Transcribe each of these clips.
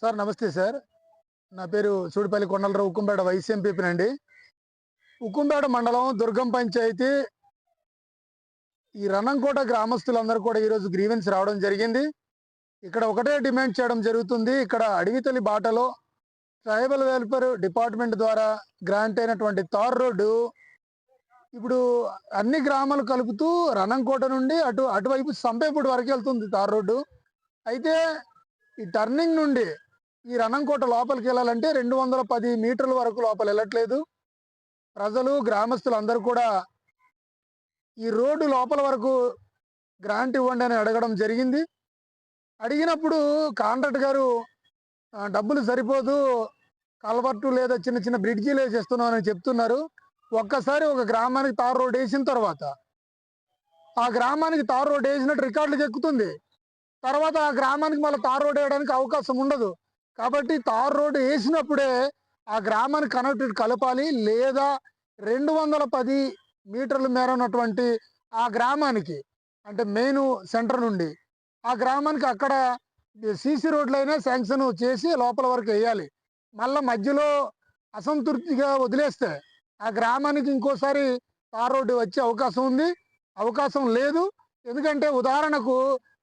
Sir నమస్తే sir. నా పేరు సూడిపల్లి కొండలరావు, ఉక్కుంపేట వైస్ ఎంపీపీనండి. ఉక్కుంపేట మండలం దుర్గం పంచాయతీ ఈ రణంకోట గ్రామస్తులందరూ కూడా ఈరోజు గ్రీవెన్స్ రావడం జరిగింది. ఇక్కడ ఒకటే డిమాండ్ చేయడం జరుగుతుంది. ఇక్కడ అడవితలి బాటలో ట్రైబల్ వెల్ఫేర్ డిపార్ట్మెంట్ ద్వారా గ్రాంట్ అయినటువంటి తార్ రోడ్డు ఇప్పుడు అన్ని గ్రామాలు కలుపుతూ రణంకోట నుండి అటువైపు సంపేపూడి వరకు వెళ్తుంది తార్ రోడ్డు. అయితే ఈ టర్నింగ్ నుండి ఈ రణంకోట లోపలికి వెళ్ళాలంటే 210 మీటర్ల వరకు లోపల వెళ్ళట్లేదు. ప్రజలు గ్రామస్తులు అందరూ కూడా ఈ రోడ్డు లోపల వరకు గ్రాంట్ ఇవ్వండి అని అడగడం జరిగింది. అడిగినప్పుడు కాంట్రాక్ట్ గారు డబ్బులు సరిపోదు, కల్వర్టు లేదా చిన్న చిన్న బ్రిడ్జీలు వేసేస్తున్నామని చెప్తున్నారు. ఒక్కసారి ఒక గ్రామానికి తార్ రోడ్ వేసిన తర్వాత ఆ గ్రామానికి తార్ రోడ్ వేసినట్టు రికార్డులకు ఎక్కుతుంది. తర్వాత ఆ గ్రామానికి మళ్ళీ తార్ రోడ్ వేయడానికి అవకాశం ఉండదు. కాబట్టి తార్ రోడ్డు వేసినప్పుడే ఆ గ్రామానికి కనెక్టివిటీ కలపాలి. లేదా 210 మీటర్ల మేర ఉన్నటువంటి ఆ గ్రామానికి, అంటే మెయిన్ సెంటర్ నుండి ఆ గ్రామానికి అక్కడ సీసీ రోడ్లైనా శాంక్షన్ చేసి లోపల వరకు వేయాలి. మళ్ళీ మధ్యలో అసంతృప్తిగా వదిలేస్తే ఆ గ్రామానికి ఇంకోసారి తార్ రోడ్డు వచ్చే అవకాశం ఉంది. అవకాశం లేదు. ఎందుకంటే ఉదాహరణకు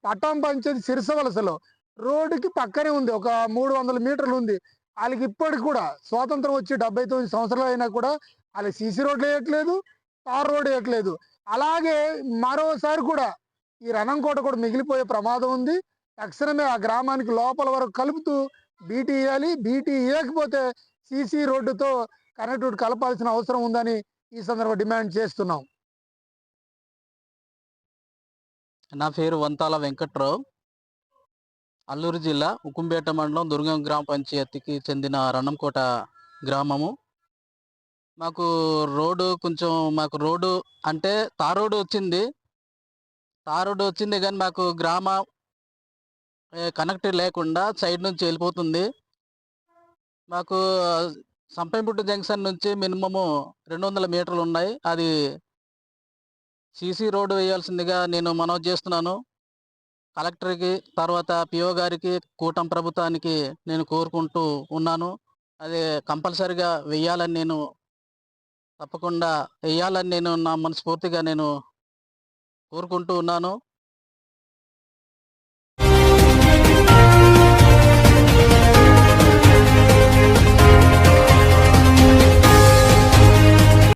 పట్టం పంచేది సిరిసవలసలో రోడ్డుకి పక్కనే ఉంది, ఒక 300 మీటర్లు ఉంది. వాళ్ళకి ఇప్పటికి కూడా స్వాతంత్రం వచ్చి 79 సంవత్సరాలు అయినా కూడా వాళ్ళకి సీసీ రోడ్లు వేయట్లేదు, తార్ రోడ్ వేయట్లేదు. అలాగే మరోసారి కూడా ఈ రణంకోట కూడా మిగిలిపోయే ప్రమాదం ఉంది. తక్షణమే ఆ గ్రామానికి లోపల వరకు కలుపుతూ బీటీ వేయాలి. బీటీ వేయకపోతే సీసీ రోడ్డుతో కనెక్టివిటీ కలపాల్సిన అవసరం ఉందని ఈ సందర్భంగా డిమాండ్ చేస్తున్నాం. నా పేరు వంతాల వెంకట్రావు. అల్లూరు జిల్లా ఉక్కుంపేట మండలం దుర్గం గ్రామ పంచాయతీకి చెందిన రణంకోట గ్రామము. మాకు రోడ్డు అంటే తార్ రోడ్డు వచ్చింది కానీ మాకు గ్రామ కనెక్ట్ లేకుండా సైడ్ నుంచి వెళ్ళిపోతుంది. మాకు సంపంపుట్టు జంక్షన్ నుంచి మినిమము 200 మీటర్లు ఉన్నాయి. అది సీసీ రోడ్డు వేయాల్సిందిగా నేను మనవి చేస్తున్నాను. కలెక్టర్కి, తర్వాత పిఓ గారికి, కూటమి ప్రభుత్వానికి నేను కోరుకుంటూ ఉన్నాను. అది కంపల్సరిగా తప్పకుండా వేయాలని నేను నా మనస్ఫూర్తిగా నేను కోరుకుంటూ ఉన్నాను.